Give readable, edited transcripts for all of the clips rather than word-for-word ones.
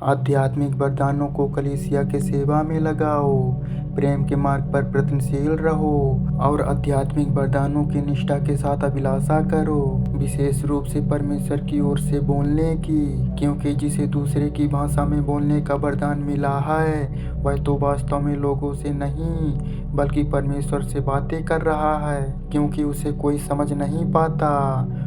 आध्यात्मिक वरदानों को कलीसिया के सेवा में लगाओ, प्रेम के मार्ग पर प्रयत्नशील रहो और आध्यात्मिक वरदानों की निष्ठा के साथ अभिलाषा करो, विशेष रूप से परमेश्वर की ओर से बोलने की, क्योंकि जिसे दूसरे की भाषा में बोलने का वरदान मिला है वह तो वास्तव में लोगों से नहीं बल्कि परमेश्वर से बातें कर रहा है, क्योंकि उसे कोई समझ नहीं पाता।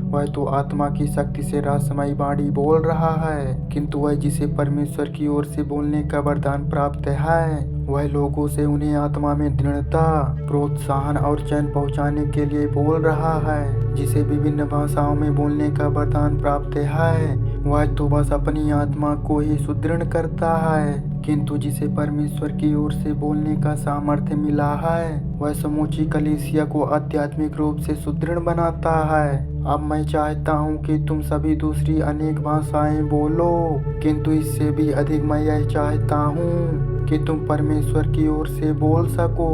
वह तो आत्मा की शक्ति से रहस्यमयी वाणी बोल रहा है, किंतु वह जिसे परमेश्वर की ओर से बोलने का वरदान प्राप्त है वह लोगों से उन्हें आत्मा में दृढ़ता, प्रोत्साहन और चैन पहुंचाने के लिए बोल रहा है। जिसे विभिन्न भाषाओं में बोलने का वरदान प्राप्त है वह तो बस अपनी आत्मा को ही सुदृढ़ करता है, किंतु जिसे परमेश्वर की ओर से बोलने का सामर्थ्य मिला है वह समूची कलीसिया को आध्यात्मिक रूप से सुदृढ़ बनाता है। अब मैं चाहता हूँ कि तुम सभी दूसरी अनेक भाषाएं बोलो, किंतु इससे भी अधिक मैं यह चाहता हूँ कि तुम परमेश्वर की ओर से बोल सको,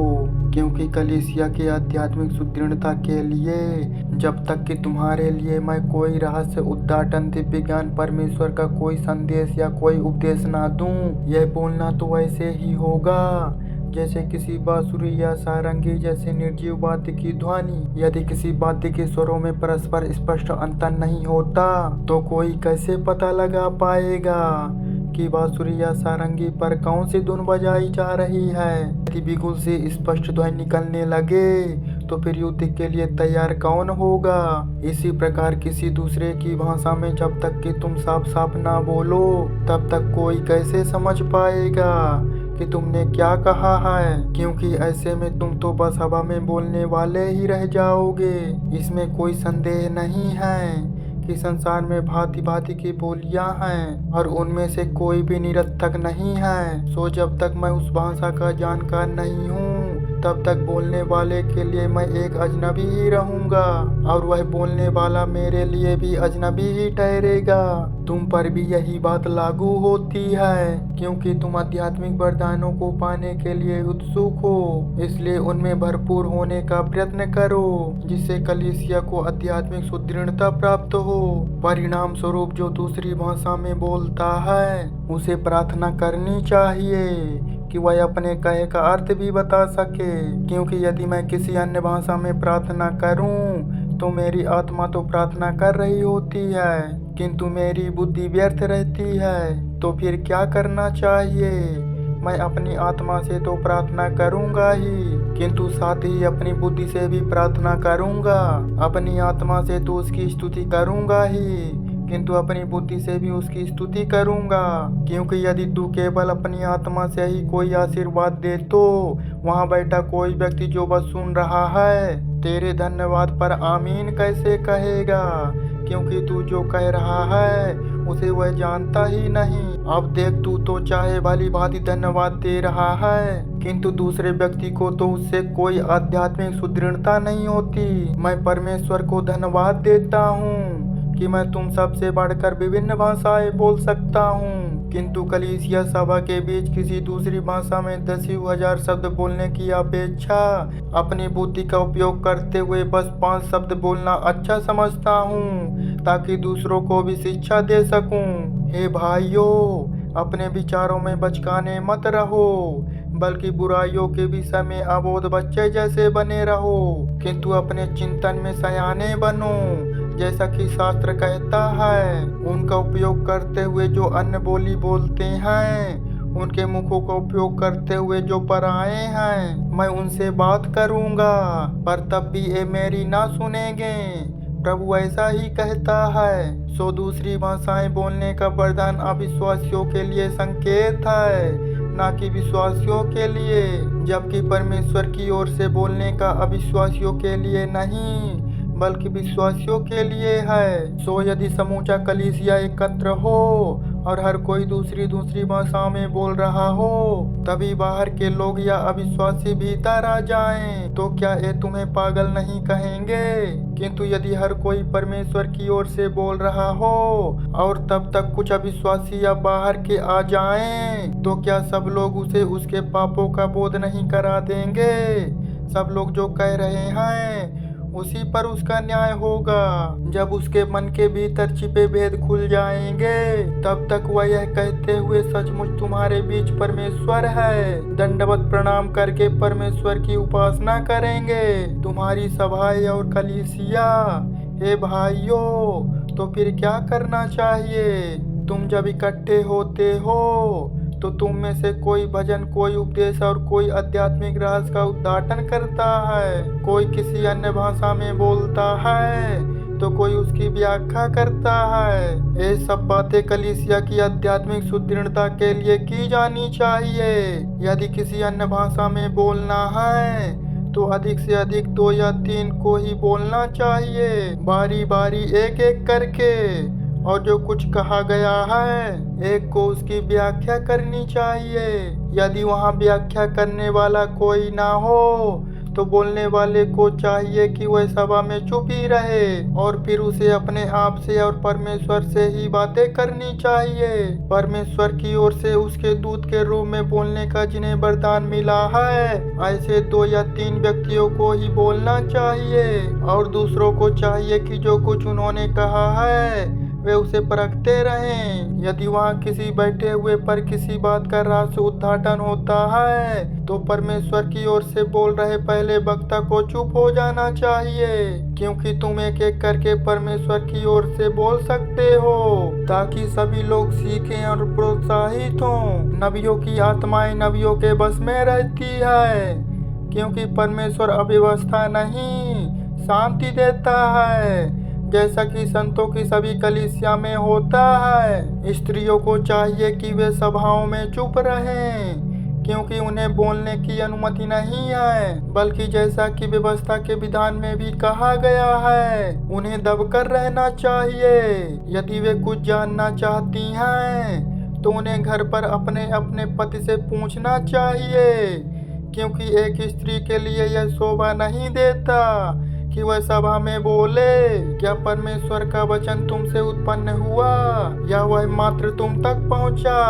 क्योंकि कलीसिया के आध्यात्मिक सुदृढ़ता के लिए जब तक कि तुम्हारे लिए मैं कोई रहस्य उद्घाटन, दिव्य ज्ञान, परमेश्वर का कोई संदेश या कोई उपदेश ना दूं, यह बोलना तो वैसे ही होगा जैसे किसी बांसुरी या सारंगी जैसे निर्जीव वाद्य की ध्वनि। यदि किसी वाद्य के स्वरों में परस्पर स्पष्ट अंतर नहीं होता तो कोई कैसे पता लगा पाएगा कि बांसुरी या सारंगी पर कौन सी धुन बजाई जा रही है। यदि बिगुल से स्पष्ट ध्वनि निकलने लगे तो फिर युद्ध के लिए तैयार कौन होगा। इसी प्रकार किसी दूसरे की भाषा में जब तक कि तुम साफ साफ ना बोलो तब तक कोई कैसे समझ पाएगा कि तुमने क्या कहा है, क्योंकि ऐसे में तुम तो बस हवा में बोलने वाले ही रह जाओगे। इसमें कोई संदेह नहीं है कि संसार में भांति भांति की बोलियां हैं और उनमें से कोई भी निरर्थक नहीं है। सो जब तक मैं उस भाषा का जानकार नहीं हूँ तब तक बोलने वाले के लिए मैं एक अजनबी ही रहूंगा और वह बोलने वाला मेरे लिए भी अजनबी ही ठहरेगा। तुम पर भी यही बात लागू होती है, क्योंकि तुम आध्यात्मिक वरदानों को पाने के लिए उत्सुक हो, इसलिए उनमें भरपूर होने का प्रयत्न करो जिससे कलीसिया को आध्यात्मिक सुदृढ़ता प्राप्त हो। परिणाम स्वरूप जो दूसरी भाषा में बोलता है उसे प्रार्थना करनी चाहिए कि वह अपने कहे का अर्थ भी बता सके, क्योंकि यदि मैं किसी अन्य भाषा में प्रार्थना करूं तो मेरी आत्मा तो प्रार्थना कर रही होती है किंतु मेरी बुद्धि व्यर्थ रहती है। तो फिर क्या करना चाहिए? मैं अपनी आत्मा से तो प्रार्थना करूंगा ही, किंतु साथ ही अपनी बुद्धि से भी प्रार्थना करूंगा। अपनी आत्मा से तो उसकी स्तुति करूंगा ही, किंतु अपनी बुद्धि से भी उसकी स्तुति करूंगा, क्योंकि यदि तू केवल अपनी आत्मा से ही कोई आशीर्वाद दे तो वहां बैठा कोई व्यक्ति जो बस सुन रहा है तेरे धन्यवाद पर आमीन कैसे कहेगा, क्योंकि तू जो कह रहा है उसे वह जानता ही नहीं। अब देख, तू तो चाहे भली भांति धन्यवाद दे रहा है किंतु दूसरे व्यक्ति को तो उससे कोई आध्यात्मिक सुदृढ़ता नहीं होती। मैं परमेश्वर को धन्यवाद देता हूँ कि मैं तुम सबसे बढ़कर विभिन्न भाषाएं बोल सकता हूँ, किंतु कलीसिया सभा के बीच किसी दूसरी भाषा में 10,000 शब्द बोलने की अपेक्षा अपनी बुद्धि का उपयोग करते हुए बस 5 शब्द बोलना अच्छा समझता हूँ, ताकि दूसरों को भी शिक्षा दे सकूँ। हे भाइयों, अपने विचारों में बचकाने मत रहो, बल्कि बुराइयों के विषय में अबोध बच्चे जैसे बने रहो, किंतु अपने चिंतन में सयाने बनो, जैसा कि शास्त्र कहता है। उनका उपयोग करते हुए जो अन्य बोली बोलते हैं, उनके मुखों का उपयोग करते हुए जो पराए हैं, मैं उनसे बात करूंगा, पर तब भी ये मेरी ना सुनेंगे। प्रभु ऐसा ही कहता है। सो दूसरी भाषाएं बोलने का वरदान अविश्वासियों के लिए संकेत है, ना कि विश्वासियों के लिए, जबकि परमेश्वर की ओर से बोलने का अविश्वासियों के लिए नहीं बल्कि विश्वासियों के लिए है। सो यदि समूचा कलीसिया एकत्र हो और हर कोई दूसरी भाषा में बोल रहा हो, तभी बाहर के लोग या अविश्वासी भीतर आ जाएं, तो क्या ये तुम्हें पागल नहीं कहेंगे? किंतु यदि हर कोई परमेश्वर की ओर से बोल रहा हो और तब तक कुछ अविश्वासी या बाहर के आ जाएं, तो क्या सब लोग उसे उसके पापों का बोध नहीं करा देंगे? सब लोग जो कह रहे हैं उसी पर उसका न्याय होगा। जब उसके मन के भीतर छिपे भेद खुल जाएंगे, तब तक वह यह कहते हुए सचमुच तुम्हारे बीच परमेश्वर है, दंडवत प्रणाम करके परमेश्वर की उपासना करेंगे। तुम्हारी सभाएं और कलीसिया, हे भाइयों, तो फिर क्या करना चाहिए? तुम जब इकट्ठे होते हो तो तुम में से कोई भजन, कोई उपदेश और कोई आध्यात्मिक रहस्य का उद्घाटन करता है, कोई किसी अन्य भाषा में बोलता है तो कोई उसकी व्याख्या करता है। ये सब बातें कलीसिया की आध्यात्मिक सुदृढ़ता के लिए की जानी चाहिए। यदि किसी अन्य भाषा में बोलना है तो अधिक से अधिक 2 या 3 को ही बोलना चाहिए, बारी बारी एक एक करके। और जो कुछ कहा गया है, एक को उसकी व्याख्या करनी चाहिए। यदि वहाँ व्याख्या करने वाला कोई ना हो तो बोलने वाले को चाहिए कि वह सभा में चुप ही रहे और फिर उसे अपने आप से और परमेश्वर से ही बातें करनी चाहिए। परमेश्वर की ओर से उसके दूत के रूप में बोलने का जिन्हें वरदान मिला है, ऐसे 2 या 3 व्यक्तियों को ही बोलना चाहिए और दूसरों को चाहिए कि जो कुछ उन्होंने कहा है वे उसे परखते रहें। यदि वहाँ किसी बैठे हुए पर किसी बात का रहस्य उद्घाटन होता है तो परमेश्वर की ओर से बोल रहे पहले वक्ता को चुप हो जाना चाहिए, क्योंकि तुम एक एक करके परमेश्वर की ओर से बोल सकते हो ताकि सभी लोग सीखें और प्रोत्साहित हों। नबियों की आत्माएं नबियों के बस में रहती है, क्योंकि परमेश्वर अव्यवस्था नहीं शांति देता है, जैसा कि संतों की सभी कलीसिया में होता है। स्त्रियों को चाहिए कि वे सभाओं में चुप रहें, क्योंकि उन्हें बोलने की अनुमति नहीं है, बल्कि जैसा कि व्यवस्था के विधान में भी कहा गया है, उन्हें दबकर रहना चाहिए। यदि वे कुछ जानना चाहती हैं तो उन्हें घर पर अपने अपने पति से पूछना चाहिए, क्योंकि एक स्त्री के लिए यह शोभा नहीं देता कि वह सभा में बोले, क्या परमेश्वर का वचन तुमसे उत्पन्न हुआ या वह मात्र तुम तक पहुंचा?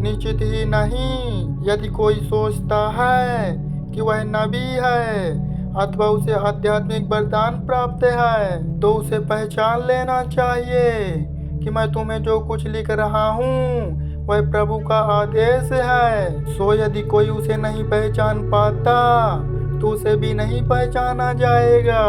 निश्चित ही नहीं। यदि कोई सोचता है कि वह नबी है अथवा उसे आध्यात्मिक वरदान प्राप्त है तो उसे पहचान लेना चाहिए कि मैं तुम्हें जो कुछ लिख रहा हूँ वह प्रभु का आदेश है। सो यदि कोई उसे नहीं पहचान पाता तो उसे भी नहीं पहचाना जाएगा।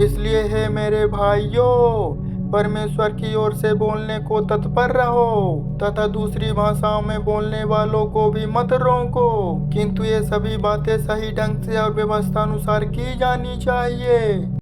इसलिए हे मेरे भाइयों, परमेश्वर की ओर से बोलने को तत्पर रहो तथा दूसरी भाषाओं में बोलने वालों को भी मत रोको, किंतु ये सभी बातें सही ढंग से और व्यवस्था अनुसार की जानी चाहिए।